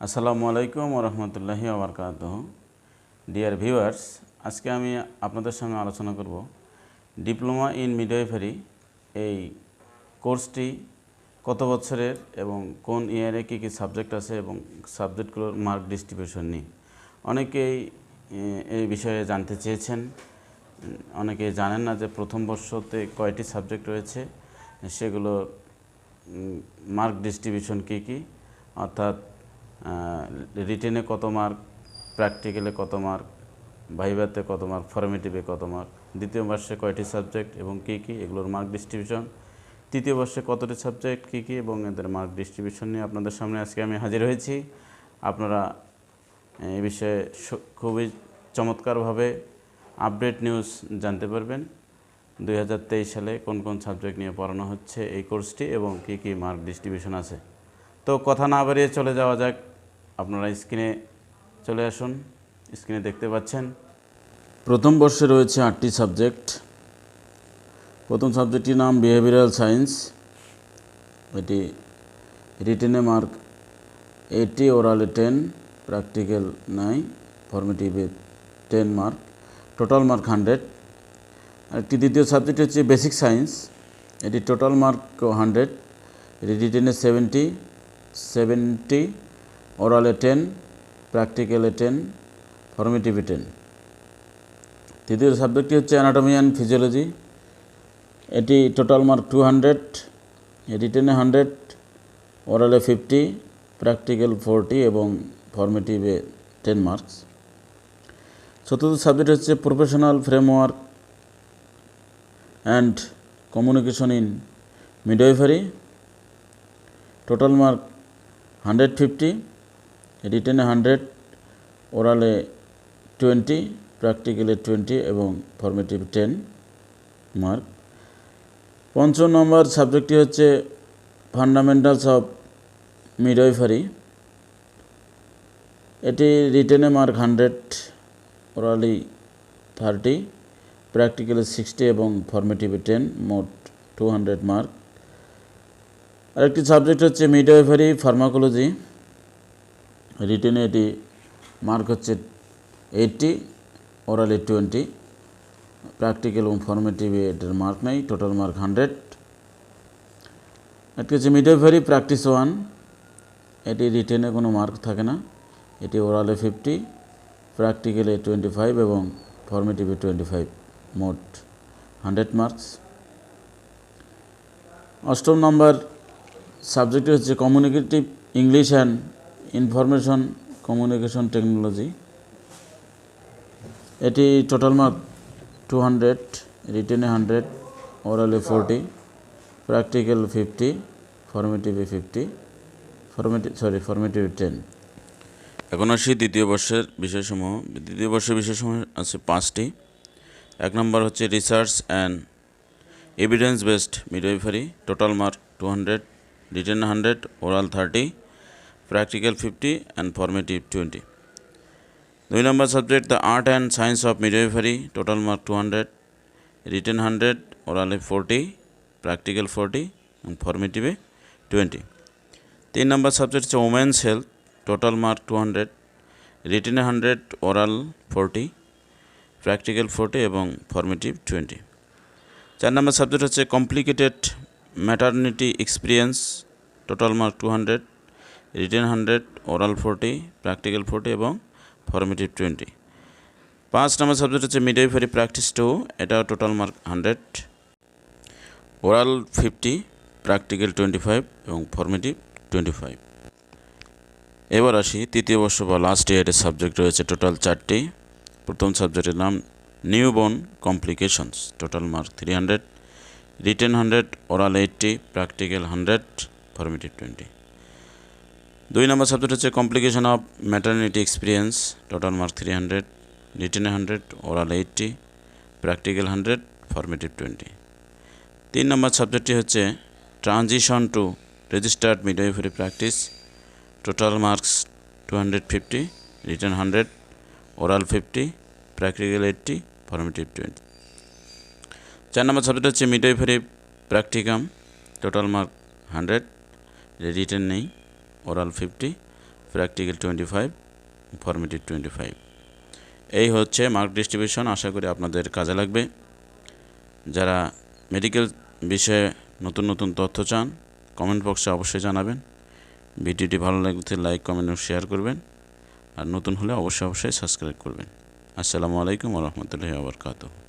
আসসালামু আলাইকুম ওয়া রাহমাতুল্লাহি ওয়া বারাকাতুহু। ডিয়ার ভিউয়ার্স, আজকে আমি আপনাদের সঙ্গে আলোচনা করব ডিপ্লোমা ইন মিডওয়াইফারি এই কোর্সটি কত বছরের এবং কোন ইয়ারে কী কী সাবজেক্ট আছে এবং সাবজেক্টগুলোর মার্ক ডিস্ট্রিবিউশন নিয়ে। অনেকেই এই বিষয়ে জানতে চেয়েছেন, অনেকেই জানেন না যে প্রথম বর্ষতে কয়টি সাবজেক্ট রয়েছে, সেগুলোর মার্ক ডিস্ট্রিবিউশন কী কী, অর্থাৎ রিটেনে কত মার্ক, প্র্যাকটিক্যালে কত মার্ক, ভাইভাতে কত মার্ক, ফর্মেটিভে কত মার্ক, দ্বিতীয় বর্ষে কয়টি সাবজেক্ট এবং কী কী, এগুলোর মার্ক ডিস্ট্রিবিউশন, তৃতীয় বর্ষে কতটি সাবজেক্ট কী কী এবং এদের মার্ক ডিস্ট্রিবিউশন নিয়ে আপনাদের সামনে আজকে আমি হাজির হয়েছি। আপনারা এই বিষয়ে খুবই চমৎকারভাবে আপডেট নিউজ জানতে পারবেন। 2023 সালে কোন কোন সাবজেক্ট নিয়ে পড়ানো হচ্ছে এই কোর্সটি এবং কী কী মার্ক ডিস্ট্রিবিউশন আছে। তো কথা না বাড়িয়ে চলে যাওয়া যাক। আপনারা স্ক্রিনে চলে আসুন, স্ক্রিনে দেখতে পাচ্ছেন প্রথম বর্ষে রয়েছে 8টি সাবজেক্ট। প্রথম সাবজেক্টটির নাম বিহেভিয়ারাল সায়েন্স। এটি রিটেনে মার্ক 80, ওরালে 10, প্র্যাকটিক্যাল 9, ফর্মেটিভে 10 মার্ক, টোটাল মার্ক 100। একটি দ্বিতীয় সাবজেক্ট হচ্ছে বেসিক সায়েন্স। এটি টোটাল মার্ক 100, রিটেনে 70, ওরালে 10, প্র্যাকটিক্যালে 10, ফর্মেটিভে 10। তৃতীয় সাবজেক্টটি হচ্ছে অ্যানাটমি অ্যান্ড ফিজিওলজি। এটি টোটাল মার্ক 200, রিটেনে 100, ওরালে 50, প্র্যাকটিক্যাল 40 এবং ফর্মেটিভে 10 মার্কস। চতুর্থ সাবজেক্ট হচ্ছে professional framework and communication in midwifery. Total mark 150, রিটেনে 100, ওরালে 20, প্র্যাকটিক্যালে 20 এবং ফর্মেটিভ 10 মার্ক। পঞ্চম নম্বর সাবজেক্টটি হচ্ছে ফান্ডামেন্টালস অফ মিডওয়াইফারি। এটি রিটেনে মার্ক 100, ওরালি 30, প্র্যাকটিক্যালে 60 এবং ফর্মেটিভে 10, মোট 200 মার্ক। আরেকটি সাবজেক্ট হচ্ছে মিডওয়াইফারি ফার্মাকোলজি। রিটেনে এটি মার্ক হচ্ছে 80, ওরালি 20, প্র্যাকটিক্যাল এবং ফর্মেটিভে এটার মার্ক নেই, টোটাল মার্ক 100। একটি হচ্ছে মিডওয়াইফারি প্র্যাকটিস 1। এটি রিটেনে কোনো মার্ক থাকে না, এটি ওরালে 50, প্র্যাকটিক্যালে 25 এবং ফর্মেটিভে 25, মোট 100 মার্কস। অষ্টম নম্বর সাবজেক্ট হচ্ছে communicative English and information communication technology. এটি টোটাল মার্ক 200, রিটেনে 100, ওরালে 40, প্র্যাকটিক্যাল 50, ফর্মেটিভে 10। এখন আসি দ্বিতীয় বর্ষের বিষয়সমূহ। দ্বিতীয় বর্ষের বিষয়সমূহ আছে 5টি। 1 নম্বর হচ্ছে research and evidence based midwifery. Total mark 200, written 100, oral 30, practical 50 and formative 20। 2 number subject the art and science of midwifery. Total mark 200, written 100, ওরালে 40, practical 40 এবং ফর্মেটিভে 20। 3 নম্বর সাবজেক্ট হচ্ছে ওমেন্স হেলথ। টোটাল মার্ক 200, রিটেনে 100, ওরাল 40, প্র্যাকটিক্যাল 40 এবং formative 20। 4 number subject হচ্ছে complicated maternity experience. Total mark 200, written 100, oral 40, practical 40 এবং formative 20। 5 নম্বর subject হচ্ছে midwifery practice 2। এটাও total mark 100, oral 50, practical 25 এবং formative 25। এবার আসি তৃতীয় বর্ষ বা লাস্ট ইয়ারের সাবজেক্ট রয়েছে টোটাল 4টি। প্রথম সাবজেক্টের নাম newborn complications. Total mark 300, written 100, oral 80, practical 100, formative 20। 2 number subject হচ্ছে complication of maternity experience. Total mark 300, রিটেনে 100, ওরাল 80, প্র্যাকটিক্যাল 100, ফর্মেটিভ 20। 3 নম্বর সাবজেক্টটি হচ্ছে transition to registered midwifery practice. Total marks 250, written 100, oral 50, practical 80, formative 20। 4 number subject হচ্ছে midwifery practicum. Total mark 100, written নেই, oral 50, practical 25, formative 25। এই হচ্ছে mark distribution. আশা করি আপনাদের কাজে লাগবে। যারা মেডিকেল বিষয়ে নতুন নতুন তথ্য চান কমেন্ট বক্সে অবশ্যই জানাবেন। ভিডিওটি ভালো লাগলে লাইক, কমেন্ট ও শেয়ার করবেন। আর নতুন হলে অবশ্যই সাবস্ক্রাইব করবেন। আসসালামু আলাইকুম ওয়া রাহমাতুল্লাহি ওয়া বারাকাতুহু।